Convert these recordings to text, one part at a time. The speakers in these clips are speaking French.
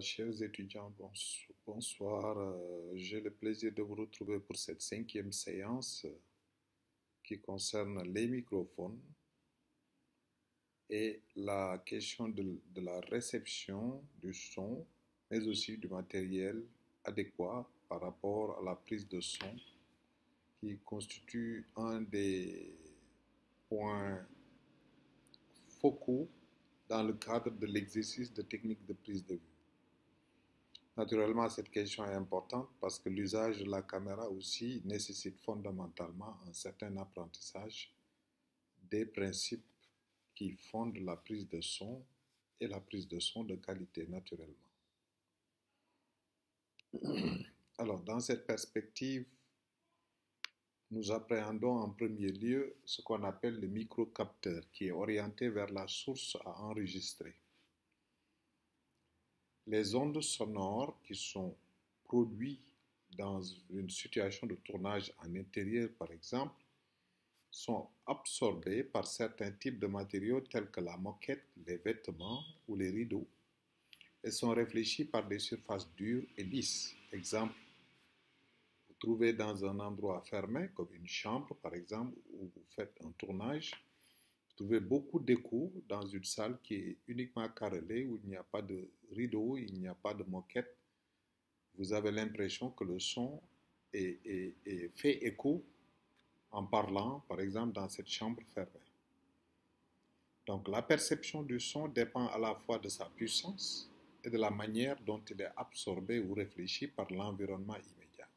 Chers étudiants, bonsoir. J'ai le plaisir de vous retrouver pour cette cinquième séance qui concerne les microphones et la question de la réception du son, mais aussi du matériel adéquat par rapport à la prise de son qui constitue un des points focaux dans le cadre de l'exercice de techniques de prise de vue. Naturellement, cette question est importante parce que l'usage de la caméra aussi nécessite fondamentalement un certain apprentissage des principes qui fondent la prise de son et la prise de son de qualité naturellement. Alors, dans cette perspective, nous appréhendons en premier lieu ce qu'on appelle le microcapteur qui est orienté vers la source à enregistrer. Les ondes sonores qui sont produites dans une situation de tournage en intérieur, par exemple, sont absorbées par certains types de matériaux tels que la moquette, les vêtements ou les rideaux et sont réfléchies par des surfaces dures et lisses. Exemple, vous trouvez dans un endroit fermé, comme une chambre par exemple, où vous faites un tournage, vous trouvez beaucoup d'écho dans une salle qui est uniquement carrelée, où il n'y a pas de rideau, il n'y a pas de moquette. Vous avez l'impression que le son fait écho en parlant, par exemple, dans cette chambre fermée. Donc la perception du son dépend à la fois de sa puissance et de la manière dont il est absorbé ou réfléchi par l'environnement immédiat.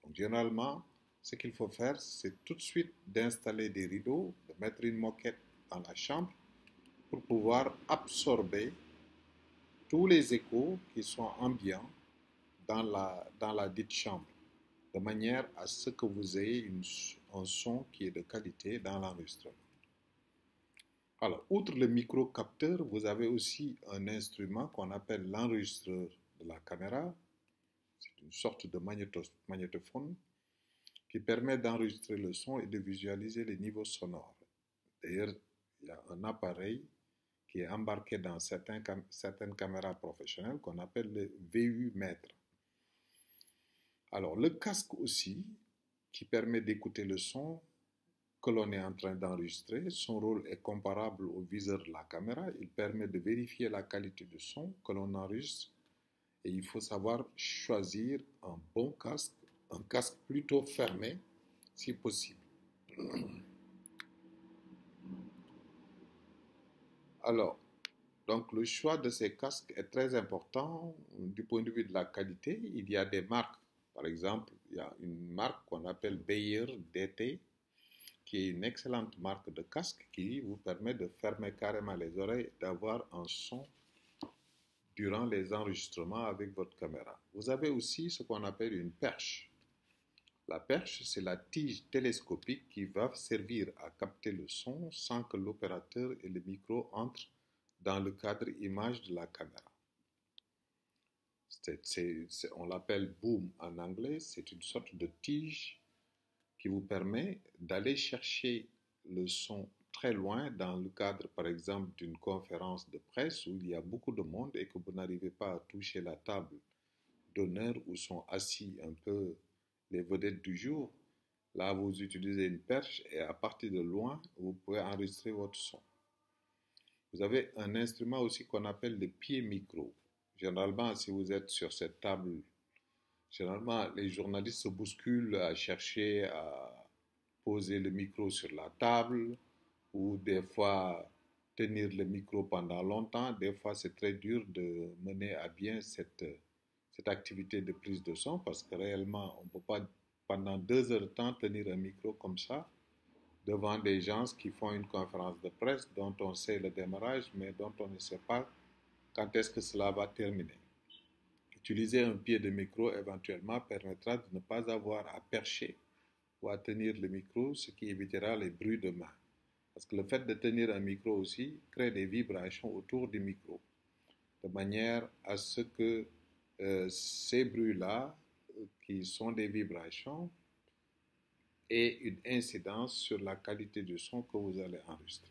Donc généralement, ce qu'il faut faire, c'est tout de suite d'installer des rideaux, de mettre une moquette dans la chambre pour pouvoir absorber tous les échos qui sont ambiants dans la dite chambre, de manière à ce que vous ayez un son qui est de qualité dans l'enregistrement. Alors, outre le microcapteur, vous avez aussi un instrument qu'on appelle l'enregistreur de la caméra. C'est une sorte de magnétophone qui permet d'enregistrer le son et de visualiser les niveaux sonores. D'ailleurs, il y a un appareil qui est embarqué dans certaines caméras professionnelles qu'on appelle le VU mètre. Alors, le casque aussi, qui permet d'écouter le son que l'on est en train d'enregistrer. Son rôle est comparable au viseur de la caméra. Il permet de vérifier la qualité du son que l'on enregistre. Et il faut savoir choisir un bon casque, un casque plutôt fermé, si possible. Alors, donc le choix de ces casques est très important du point de vue de la qualité. Il y a des marques, par exemple, il y a une marque qu'on appelle Beyer DT, qui est une excellente marque de casque qui vous permet de fermer carrément les oreilles et d'avoir un son durant les enregistrements avec votre caméra. Vous avez aussi ce qu'on appelle une perche. La perche, c'est la tige télescopique qui va servir à capter le son sans que l'opérateur et le micro entrent dans le cadre image de la caméra. On l'appelle boom en anglais, c'est une sorte de tige qui vous permet d'aller chercher le son très loin dans le cadre, par exemple, d'une conférence de presse où il y a beaucoup de monde et que vous n'arrivez pas à toucher la table d'honneur où sont assis un peu les vedettes du jour. Là, vous utilisez une perche et à partir de loin, vous pouvez enregistrer votre son. Vous avez un instrument aussi qu'on appelle le pied micro. Généralement, si vous êtes sur cette table, généralement, les journalistes se bousculent à chercher à poser le micro sur la table ou des fois tenir le micro pendant longtemps. Des fois, c'est très dur de mener à bien cette activité de prise de son parce que réellement, on ne peut pas pendant 2 heures de temps tenir un micro comme ça devant des gens qui font une conférence de presse dont on sait le démarrage mais dont on ne sait pas quand est-ce que cela va terminer. Utiliser un pied de micro éventuellement permettra de ne pas avoir à percher ou à tenir le micro, ce qui évitera les bruits de main. Parce que le fait de tenir un micro aussi crée des vibrations autour du micro, de manière à ce que ces bruits-là, qui sont des vibrations, aient une incidence sur la qualité du son que vous allez enregistrer.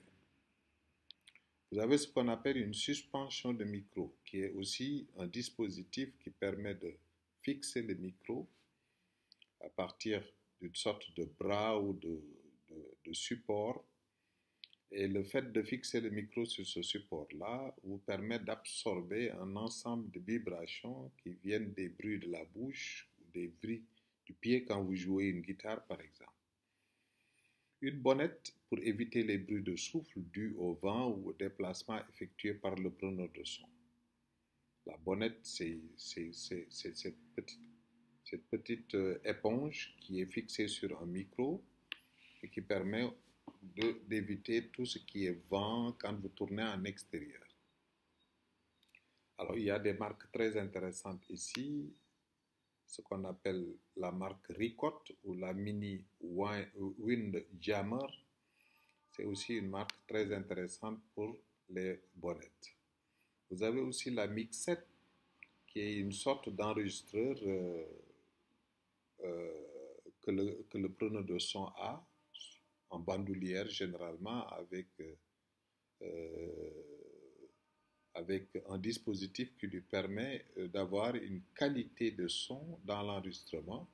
Vous avez ce qu'on appelle une suspension de micro, qui est aussi un dispositif qui permet de fixer le micro à partir d'une sorte de bras ou de support. Et le fait de fixer le micro sur ce support-là vous permet d'absorber un ensemble de vibrations qui viennent des bruits de la bouche ou des bruits du pied quand vous jouez une guitare, par exemple. Une bonnette pour éviter les bruits de souffle dus au vent ou au déplacement effectué par le preneur de son. La bonnette, c'est cette petite éponge qui est fixée sur un micro et qui permet d'éviter tout ce qui est vent quand vous tournez en extérieur. Alors, il y a des marques très intéressantes ici, ce qu'on appelle la marque Ricotte ou la Mini Windjammer. C'est aussi une marque très intéressante pour les bonnettes. Vous avez aussi la Mixette, qui est une sorte d'enregistreur que le preneur de son a, en bandoulière généralement, avec un dispositif qui lui permet d'avoir une qualité de son dans l'enregistrement.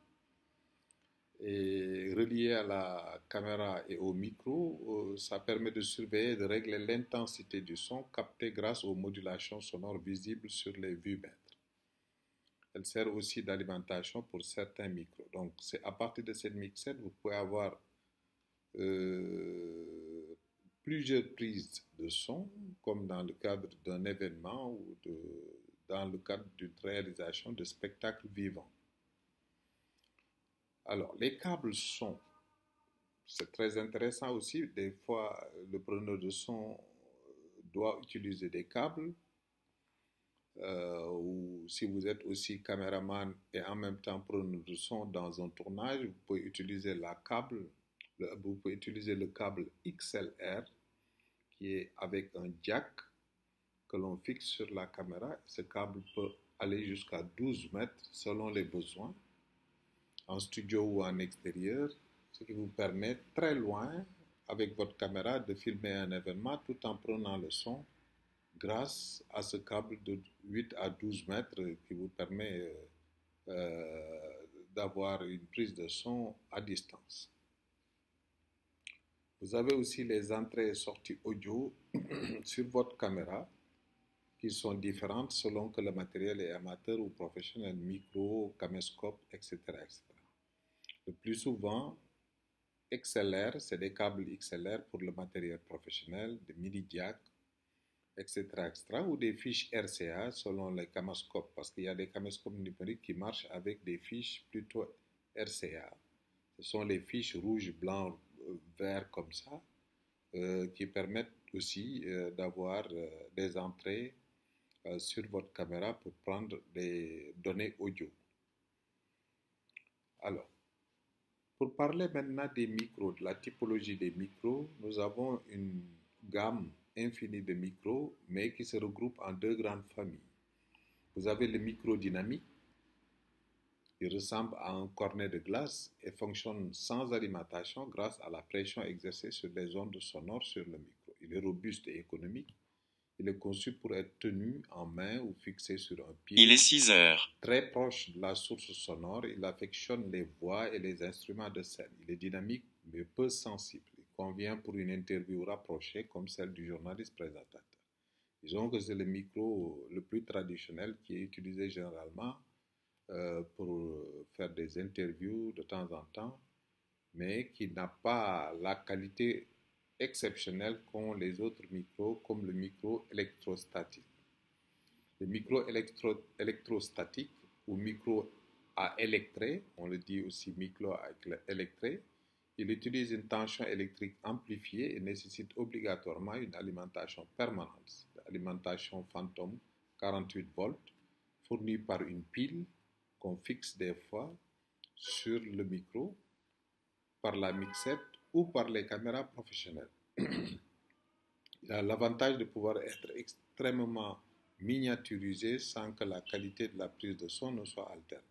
Et relié à la caméra et au micro, ça permet de surveiller et de régler l'intensité du son capté grâce aux modulations sonores visibles sur les vumètres. Elle sert aussi d'alimentation pour certains micros. Donc, c'est à partir de cette mixette, vous pouvez avoir plusieurs prises de son, comme dans le cadre d'un événement ou dans le cadre d'une réalisation de spectacles vivants. Alors, les câbles son, c'est très intéressant aussi. Des fois, le preneur de son doit utiliser des câbles. Ou si vous êtes aussi caméraman et en même temps preneur de son dans un tournage, vous pouvez utiliser vous pouvez utiliser le câble XLR qui est avec un jack que l'on fixe sur la caméra. Ce câble peut aller jusqu'à 12 mètres selon les besoins, en studio ou en extérieur, ce qui vous permet très loin avec votre caméra de filmer un événement tout en prenant le son grâce à ce câble de 8 à 12 mètres qui vous permet d'avoir une prise de son à distance. Vous avez aussi les entrées et sorties audio sur votre caméra qui sont différentes selon que le matériel est amateur ou professionnel, micro, caméscope, etc., etc. Le plus souvent, XLR, c'est des câbles XLR pour le matériel professionnel, des mini jack, etc., etc., ou des fiches RCA selon les caméscopes, parce qu'il y a des caméscopes numériques qui marchent avec des fiches plutôt RCA. Ce sont les fiches rouge, blanc, vert comme ça, qui permettent aussi d'avoir des entrées sur votre caméra pour prendre des données audio. Alors, pour parler maintenant des micros, de la typologie des micros, nous avons une gamme infinie de micros, mais qui se regroupent en deux grandes familles. Vous avez le micro dynamique, qui ressemble à un cornet de glace et fonctionne sans alimentation grâce à la pression exercée sur les ondes sonores sur le micro. Il est robuste et économique. Il est conçu pour être tenu en main ou fixé sur un pied. Il est 6 heures. Très proche de la source sonore, il affectionne les voix et les instruments de scène. Il est dynamique mais peu sensible. Il convient pour une interview rapprochée comme celle du journaliste présentateur. Disons que c'est le micro le plus traditionnel qui est utilisé généralement pour faire des interviews de temps en temps, mais qui n'a pas la qualité exceptionnelle qu'ont les autres micros, comme le micro électrostatique. Le micro électrostatique ou micro à électré, on le dit aussi micro à électré, il utilise une tension électrique amplifiée et nécessite obligatoirement une alimentation permanente, l'alimentation fantôme 48 volts, fournie par une pile qu'on fixe des fois sur le micro par la mixette ou par les caméras professionnelles. Il a l'avantage de pouvoir être extrêmement miniaturisé sans que la qualité de la prise de son ne soit altérée.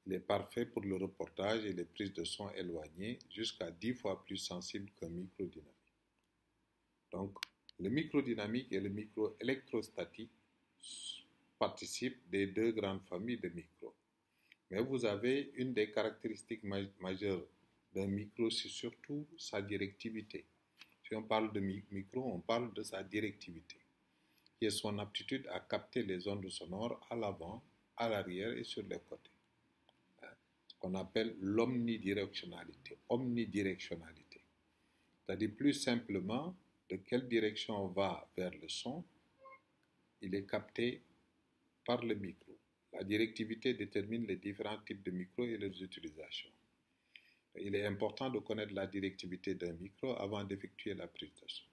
Il est parfait pour le reportage et les prises de son éloignées, jusqu'à 10 fois plus sensible qu'un micro dynamique. Donc, Le microdynamique et le microélectrostatique participent des deux grandes familles de micros. Mais vous avez une des caractéristiques majeures d'un micro, c'est surtout sa directivité. Si on parle de micro, on parle de sa directivité, qui est son aptitude à capter les ondes sonores à l'avant, à l'arrière et sur les côtés. Ce qu'on appelle l'omnidirectionnalité. Omnidirectionnalité. C'est-à-dire plus simplement, de quelle direction on va vers le son, il est capté par le micro. La directivité détermine les différents types de micros et leurs utilisations. Il est important de connaître la directivité d'un micro avant d'effectuer la prise de son.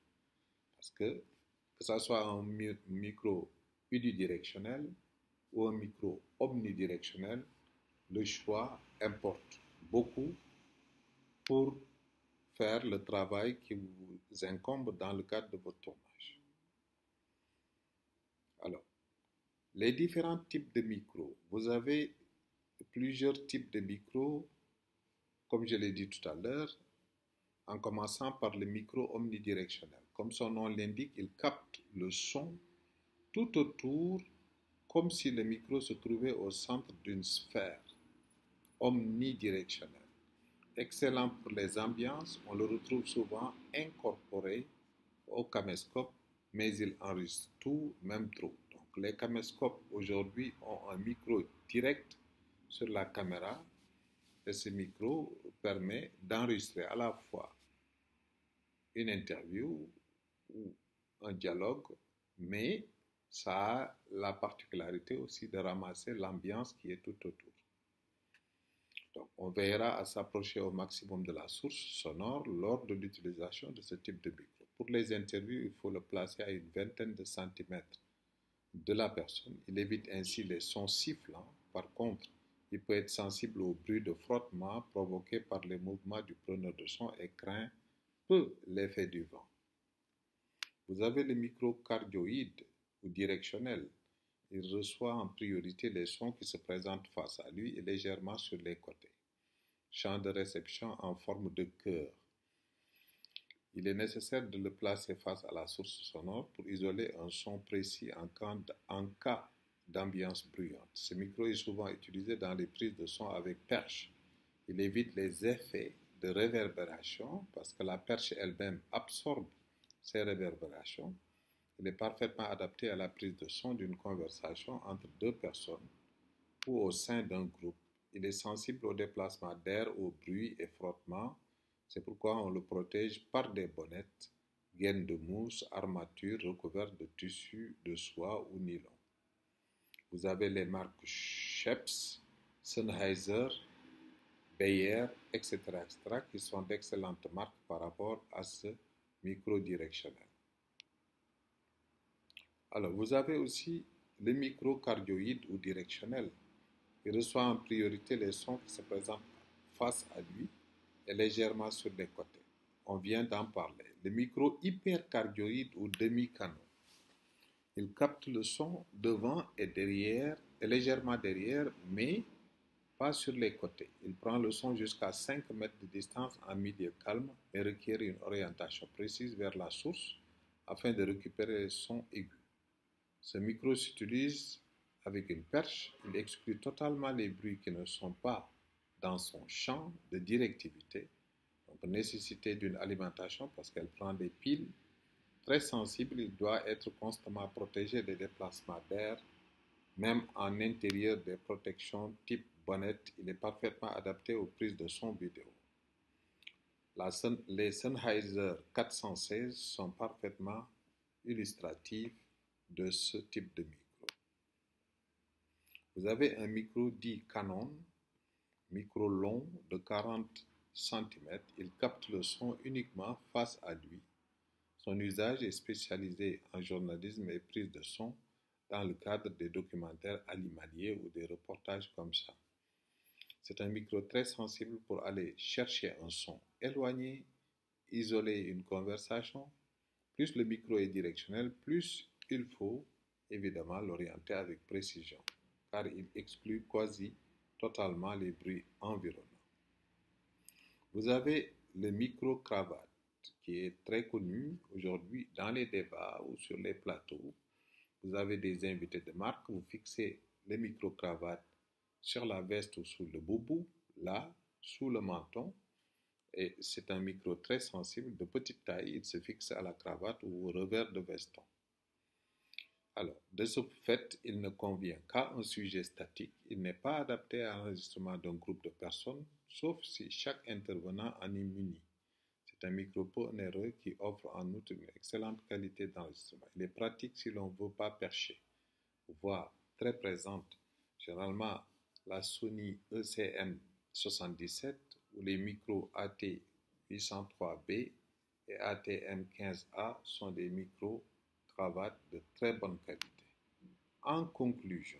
Parce que ce soit un micro unidirectionnel ou un micro omnidirectionnel, le choix importe beaucoup pour faire le travail qui vous incombe dans le cadre de votre tournage. Alors, les différents types de micros. Vous avez plusieurs types de micros, comme je l'ai dit tout à l'heure, en commençant par le micro omnidirectionnel. Comme son nom l'indique, il capte le son tout autour, comme si le micro se trouvait au centre d'une sphère omnidirectionnelle. Excellent pour les ambiances, on le retrouve souvent incorporé au caméscope, mais il enregistre tout, même trop. Donc les caméscopes aujourd'hui ont un micro direct sur la caméra et ce micro permet d'enregistrer à la fois une interview ou un dialogue, mais ça a la particularité aussi de ramasser l'ambiance qui est tout autour. Donc, on veillera à s'approcher au maximum de la source sonore lors de l'utilisation de ce type de micro. Pour les interviews, il faut le placer à une vingtaine de centimètres de la personne. Il évite ainsi les sons sifflants. Par contre, il peut être sensible au bruit de frottement provoqué par les mouvements du preneur de son et craint peu l'effet du vent. Vous avez le micro cardioïde ou directionnel. Il reçoit en priorité les sons qui se présentent face à lui et légèrement sur les côtés. Champ de réception en forme de cœur. Il est nécessaire de le placer face à la source sonore pour isoler un son précis en cas d'ambiance bruyante. Ce micro est souvent utilisé dans les prises de son avec perche. Il évite les effets de réverbération parce que la perche elle-même absorbe ces réverbérations. Il est parfaitement adapté à la prise de son d'une conversation entre deux personnes ou au sein d'un groupe. Il est sensible au déplacement d'air, au bruit et frottement. C'est pourquoi on le protège par des bonnettes, gaines de mousse, armatures recouvertes de tissu de soie ou nylon. Vous avez les marques Schoeps, Sennheiser, Beyer, etc., qui sont d'excellentes marques par rapport à ce micro directionnel. Alors, vous avez aussi le micro cardioïde ou directionnel. Il reçoit en priorité les sons qui se présentent face à lui et légèrement sur les côtés. On vient d'en parler. Le micro hypercardioïde ou demi-canon. Il capte le son devant et derrière, et légèrement derrière, mais pas sur les côtés. Il prend le son jusqu'à 5 mètres de distance en milieu calme et requiert une orientation précise vers la source afin de récupérer les sons aigus. Ce micro s'utilise avec une perche. Il exclut totalement les bruits qui ne sont pas dans son champ de directivité. Donc, nécessité d'une alimentation parce qu'elle prend des piles. Très sensible, il doit être constamment protégé des déplacements d'air. Même en intérieur des protections type bonnette, il est parfaitement adapté aux prises de son vidéo. Les Sennheiser 416 sont parfaitement illustratifs de ce type de micro. Vous avez un micro dit Canon, micro long de 40 cm. Il capte le son uniquement face à lui. Son usage est spécialisé en journalisme et prise de son dans le cadre des documentaires animaliers ou des reportages comme ça. C'est un micro très sensible pour aller chercher un son éloigné, isoler une conversation. Plus le micro est directionnel, plus il faut évidemment l'orienter avec précision, car il exclut quasi totalement les bruits environnants. Vous avez le micro-cravate. qui est très connu aujourd'hui dans les débats ou sur les plateaux. Vous avez des invités de marque, vous fixez les micro-cravates sur la veste ou sous le boubou, là, sous le menton. Et c'est un micro très sensible, de petite taille, il se fixe à la cravate ou au revers de veston. Alors, de ce fait, il ne convient qu'à un sujet statique. Il n'est pas adapté à l'enregistrement d'un groupe de personnes, sauf si chaque intervenant en est muni. C'est un micro peu onéreux qui offre en outre une excellente qualité d'enregistrement. Il est pratique si l'on ne veut pas percher. Voix très présente, généralement la Sony ECM 77 ou les micros AT 803B et ATM 15A sont des micros cravates de très bonne qualité. En conclusion,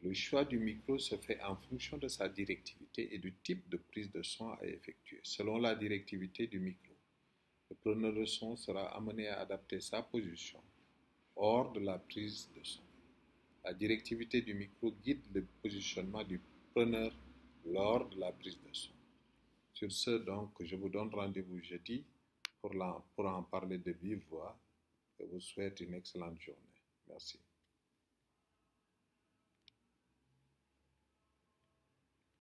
le choix du micro se fait en fonction de sa directivité et du type de prise de son à effectuer. Selon la directivité du micro, le preneur de son sera amené à adapter sa position hors de la prise de son. La directivité du micro guide le positionnement du preneur lors de la prise de son. Sur ce, donc, je vous donne rendez-vous jeudi pour en parler de vive voix. Je vous souhaite une excellente journée. Merci.